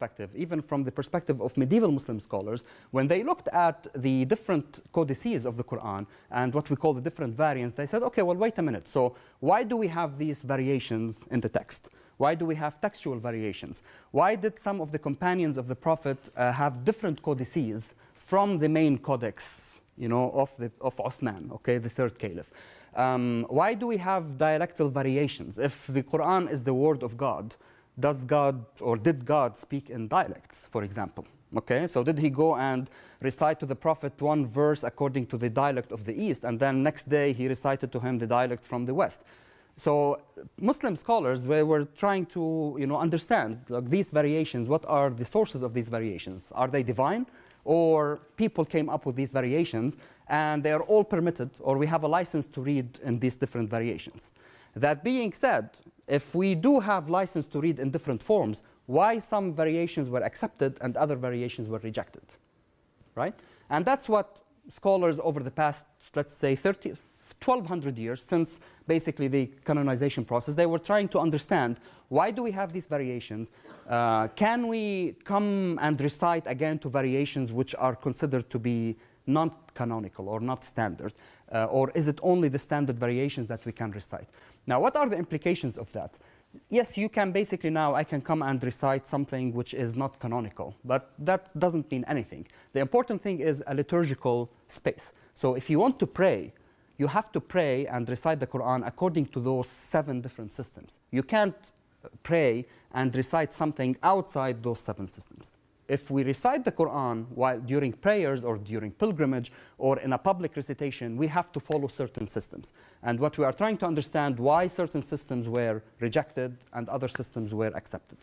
perspective, even from the perspective of medieval Muslim scholars, when they looked at the different codices of the Quran and what we call the different variants, they said, okay, well, wait a minute. So why do we have these variations in the text? Why do we have textual variations? Why did some of the companions of the Prophet have different codices from the main codex, of Uthman, okay, the third caliph? Why do we have dialectal variations? If the Quran is the word of God, does God or did God speak in dialects, for example? Okay, so did he go and recite to the Prophet one verse according to the dialect of the East, and then next day he recited to him the dialect from the West? So Muslim scholars, they were trying to understand these variations. What are the sources of these variations? Are they divine? Or people came up with these variations and they are all permitted, or we have a license to read in these different variations. That being said, if we do have license to read in different forms, why some variations were accepted and other variations were rejected, right? And that's what scholars over the past, let's say, 1,200 years, since basically the canonization process, they were trying to understand, why do we have these variations? Can we come and recite again to variations which are considered to be not canonical or not standard? Or is it only the standard variations that we can recite? Now, what are the implications of that? Yes, you can basically now, I can come and recite something which is not canonical, but that doesn't mean anything. The important thing is a liturgical space. So if you want to pray, you have to pray and recite the Quran according to those 7 different systems. You can't pray and recite something outside those 7 systems. If we recite the Quran while during prayers or during pilgrimage or in a public recitation, we have to follow certain systems. And what we are trying to understand, why certain systems were rejected and other systems were accepted.